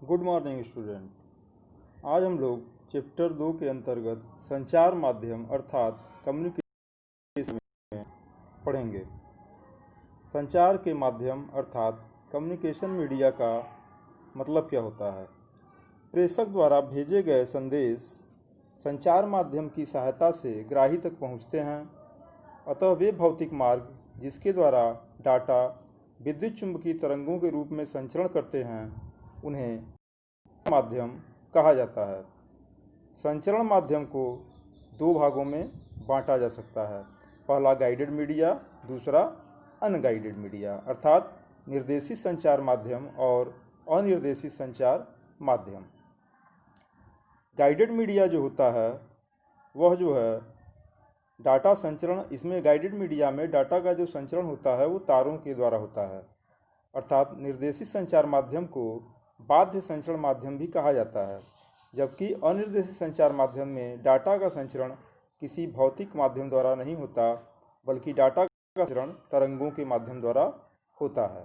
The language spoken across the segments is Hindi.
Good morning student. आज हम लोग चैप्टर 2 के अंतर्गत संचार माध्यम अर्थात कम्युनिकेशन में पढ़ेंगे। संचार के माध्यम अर्थात कम्युनिकेशन मीडिया का मतलब क्या होता है। प्रेषक द्वारा भेजे गए संदेश संचार माध्यम की सहायता से ग्राही तक पहुंचते हैं। अतः वे भौतिक मार्ग जिसके द्वारा डाटा विद्युत चुंबकीय तरंगों के रूप में संचरण करते हैं उन्हें माध्यम कहा जाता है। संचरण माध्यम को दो भागों में बांटा जा सकता है। पहला गाइडेड मीडिया, दूसरा अनगाइडेड मीडिया अर्थात निर्देशित संचार माध्यम और अनिर्देशित संचार माध्यम। गाइडेड मीडिया जो होता है वह जो है डाटा संचरण, इसमें गाइडेड मीडिया में डाटा का जो संचरण होता है वो तारों के द्वारा होता है। अर्थात निर्देशित संचार माध्यम को बाध्य संचरण माध्यम भी कहा जाता है, जबकि अनिर्देशित संचार माध्यम में डाटा का संचरण किसी भौतिक माध्यम द्वारा नहीं होता बल्कि डाटा का संचरण तरंगों के माध्यम द्वारा होता है।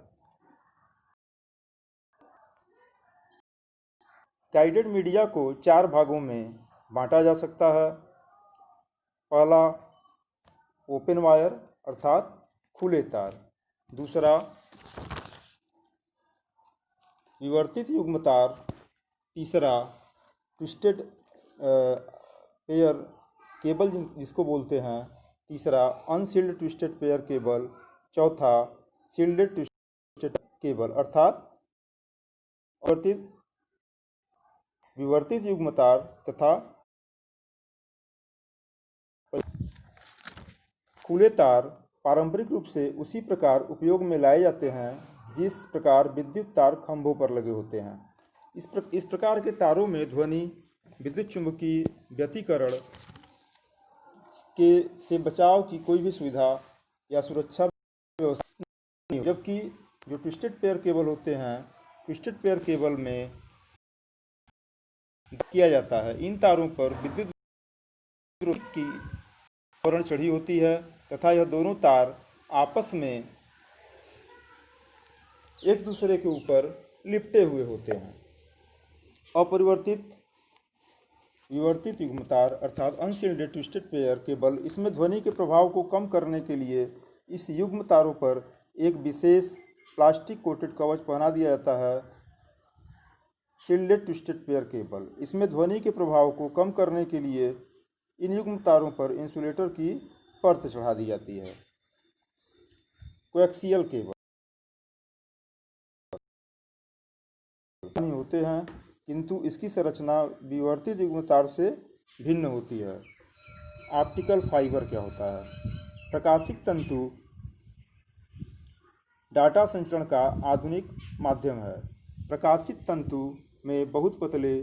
गाइडेड मीडिया को चार भागों में बांटा जा सकता है। पहला ओपन वायर अर्थात खुले तार, दूसरा विवर्तित युग्म तार, तीसरा ट्विस्टेड पेयर केबल जिसको बोलते हैं, तीसरा अनसील्ड ट्विस्टेड पेयर केबल, चौथा सील्डेड ट्विस्टेड केबल अर्थात विवर्तित युग्म तार तथा खुले तार पारंपरिक रूप से उसी प्रकार उपयोग में लाए जाते हैं जिस प्रकार विद्युत तार खंभों पर लगे होते हैं। इस प्रकार के तारों में ध्वनि, विद्युत चुंबकीय व्यतिकरण से बचाव की कोई भी सुविधा या सुरक्षा व्यवस्था नहीं, जबकि जो ट्विस्टेड पेयर केबल होते हैं, ट्विस्टेड पेयर केबल में किया जाता है। इन तारों पर विद्युत की आवरण चढ़ी होती है तथा यह दोनों तार आपस में एक दूसरे के ऊपर लिपटे हुए होते हैं। विवर्तित युग्म तार अर्थात अनसील्डेड ट्विस्टेड पेयर केबल, इसमें ध्वनि के प्रभाव को कम करने के लिए इस युग्म तारों पर एक विशेष प्लास्टिक कोटेड कवच पहना दिया जाता है। शील्डेड ट्विस्टेड पेयर केबल, इसमें ध्वनि के प्रभाव को कम करने के लिए इन युग्म तारों पर इंसुलेटर की परत चढ़ा दी जाती है। कोएक्सियल केबल नहीं होते हैं किंतु इसकी संरचना विवर्तित युग्म तार से भिन्न होती है। ऑप्टिकल फाइबर क्या होता है? प्रकाशिक तंतु डाटा संचरण का आधुनिक माध्यम है। प्रकाशित तंतु में बहुत पतले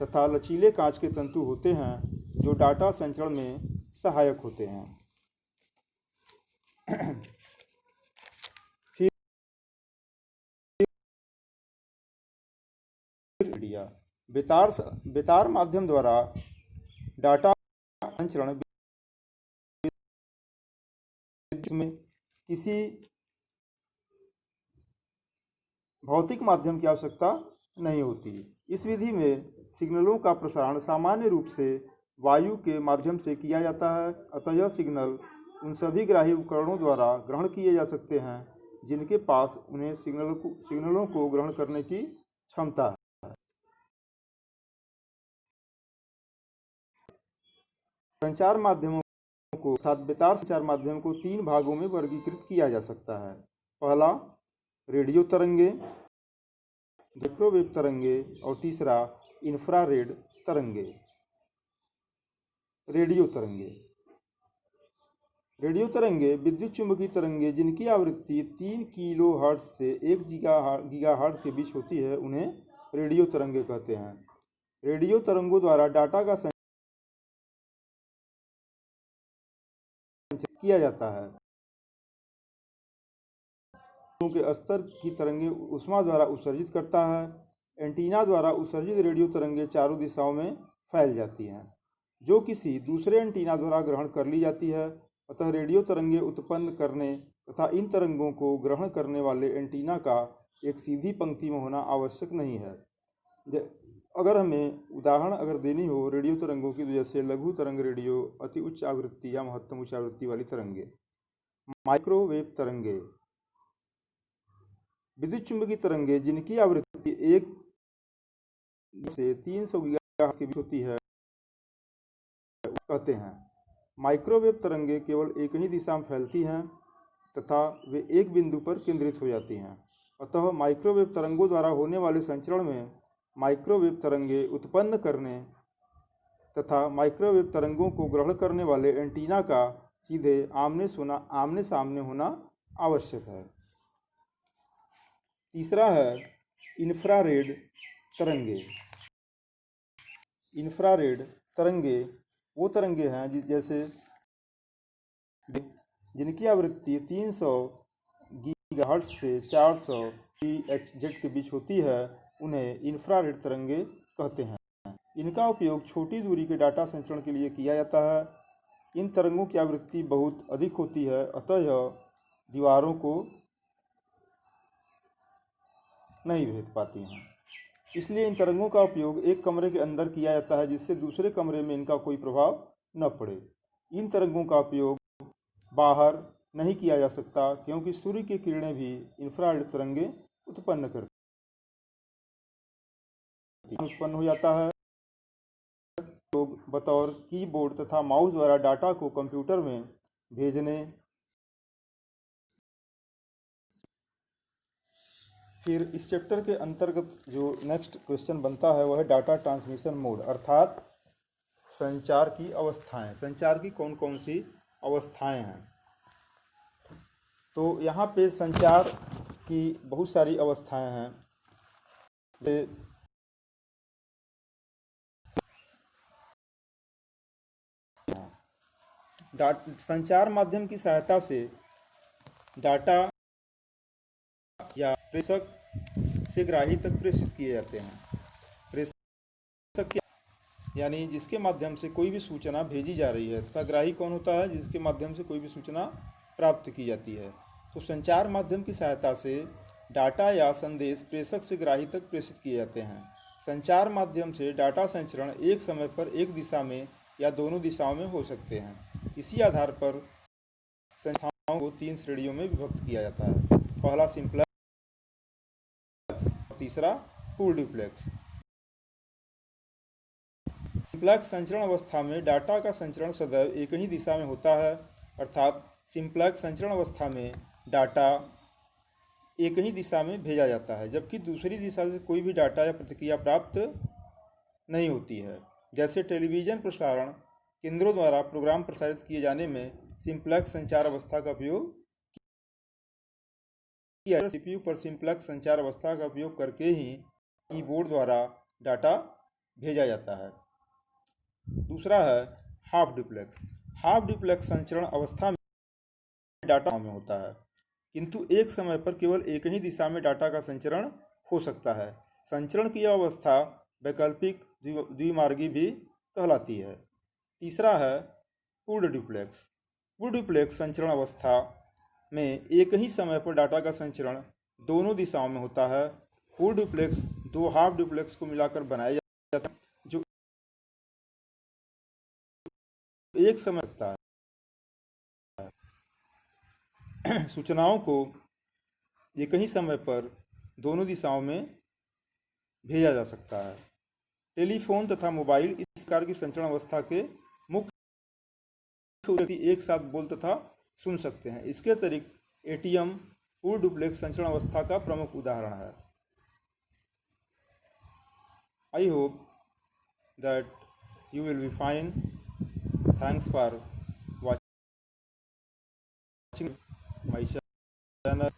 तथा लचीले कांच के तंतु होते हैं जो डाटा संचरण में सहायक होते हैं। मीडिया बेतार माध्यम द्वारा डाटा संचरण में किसी भौतिक माध्यम की आवश्यकता नहीं होती। इस विधि में सिग्नलों का प्रसारण सामान्य रूप से वायु के माध्यम से किया जाता है। अतः यह सिग्नल उन सभी ग्राही उपकरणों द्वारा ग्रहण किए जा सकते हैं जिनके पास उन्हें सिग्नलों को ग्रहण करने की क्षमता है। संचार माध्यमों को अर्थात बेतार संचार माध्यम को तीन भागों में वर्गीकृत किया जा सकता है। पहला रेडियो तरंगे, माइक्रोवेव तरंगे और तीसरा इंफ्रारेड तरंगे। रेडियो तरंगे विद्युत चुंबकीय तरंगे जिनकी आवृत्ति 3 किलोहर्ट्ज से 1 गीगाहर्ट्ज के बीच होती है उन्हें रेडियो तरंगे कहते हैं। रेडियो तरंगों द्वारा डाटा का संचार किया जाता है। के स्तर की तरंगे ऊष्मा द्वारा उत्सर्जित करता है। एंटीना द्वारा उत्सर्जित रेडियो तरंगे चारों दिशाओं में फैल जाती हैं जो किसी दूसरे एंटीना द्वारा ग्रहण कर ली जाती है। अतः रेडियो तरंगे उत्पन्न करने तथा इन तरंगों को ग्रहण करने वाले एंटीना का एक सीधी पंक्ति में होना आवश्यक नहीं है। अगर हमें उदाहरण अगर देनी हो रेडियो तरंगों की, तो जैसे लघु तरंग रेडियो, अति उच्च आवृत्ति या महत्तम उच्च आवृत्ति वाली तरंगे, माइक्रोवेव तरंगे, विद्युत चुंबकीय तरंगे जिनकी आवृत्ति 1 से 300 गीगाहर्ट्ज के बीच होती है कहते हैं। माइक्रोवेव तरंगे केवल एक ही दिशा में फैलती हैं तथा वे एक बिंदु पर केंद्रित हो जाती हैं। अतः माइक्रोवेव तरंगों द्वारा होने वाले संचरण में माइक्रोवेव तरंगे उत्पन्न करने तथा माइक्रोवेव तरंगों को ग्रहण करने वाले एंटीना का सीधे आमने सामने होना आवश्यक है। तीसरा है इंफ्रारेड तरंगे। इंफ्रारेड तरंगे वो तरंगे हैं जैसे जिनकी आवृत्ति 300 गीगाहर्ट्ज से 400 GHz के बीच होती है, उन्हें इंफ्रारेड तरंगे कहते हैं। इनका उपयोग छोटी दूरी के डाटा संचरण के लिए किया जाता है। इन तरंगों की आवृत्ति बहुत अधिक होती है, अतः यह दीवारों को नहीं भेद पाती हैं। इसलिए इन तरंगों का उपयोग एक कमरे के अंदर किया जाता है, जिससे दूसरे कमरे में इनका कोई प्रभाव न पड़े। इन तरंगों का उपयोग बाहर नहीं किया जा सकता, क्योंकि सूर्य की किरणें भी इंफ्रारेड तरंगे उत्पन्न हो जाता है। लोग बतौर कीबोर्ड तथा माउस द्वारा डाटा को कंप्यूटर में भेजने, फिर इस चैप्टर के अंतर्गत जो नेक्स्ट क्वेश्चन बनता है वह है डाटा ट्रांसमिशन मोड, अर्थात संचार की अवस्थाएं। संचार की कौन कौन सी अवस्थाएं हैं? तो यहाँ पे संचार की बहुत सारी अवस्थाएं हैं। संचार माध्यम की सहायता से डाटा या प्रेषक से ग्राही तक प्रेषित किए जाते हैं। प्रेषक यानी जिसके माध्यम से कोई भी सूचना भेजी जा रही है, तथा ग्राही कौन होता है? जिसके माध्यम से कोई भी सूचना प्राप्त की जाती है। तो संचार माध्यम की सहायता से डाटा या संदेश प्रेषक से ग्राही तक प्रेषित किए जाते हैं। संचार माध्यम से डाटा संचरण एक समय पर एक दिशा में या दोनों दिशाओं में हो सकते हैं। इसी आधार पर संचारों को 3 श्रेणियों में विभक्त किया जाता है। पहला सिंप्लेक्स, तीसरा फुल डुप्लेक्स। सिंप्लेक्स संचरण अवस्था में डाटा का संचरण सदैव एक ही दिशा में होता है, अर्थात सिंप्लेक्स संचरण अवस्था में डाटा एक ही दिशा में भेजा जाता है, जबकि दूसरी दिशा से कोई भी डाटा या प्रतिक्रिया प्राप्त नहीं होती है। जैसे टेलीविज़न प्रसारण केंद्रों द्वारा प्रोग्राम प्रसारित किए जाने में सिंप्लेक्स संचार अवस्था का उपयोग किया। सीपीयू पर सिंप्लेक्स संचार अवस्था का उपयोग करके ही कीबोर्ड द्वारा डाटा भेजा जाता है। दूसरा है हाफ डुप्लेक्स। हाफ डुप्लेक्स संचरण अवस्था में डाटा में होता है, किंतु एक समय पर केवल एक ही दिशा में डाटा का संचरण हो सकता है। संचरण की अवस्था वैकल्पिक द्विमार्गी भी कहलाती है। तीसरा है पूर्ण डुप्लेक्स। पूर्ण डुप्लेक्स संचरण अवस्था में एक ही समय पर डाटा का संचरण दोनों दिशाओं में होता है। पूर्ण डुप्लेक्स 2 हाफ डुप्लेक्स को मिलाकर बनाया जाता है, जो एक समय लगता है। सूचनाओं को एक ही समय पर दोनों दिशाओं में भेजा जा सकता है। टेलीफोन तथा मोबाइल इस प्रकार की संचरण अवस्था के मुख्य व्यक्ति एक साथ बोल तथा सुन सकते हैं। इसके अतिरिक्त एटीएम पूर्ण डुप्लेक्स संचरण अवस्था का प्रमुख उदाहरण है। I hope that you will be fine. Thanks for watching my channel.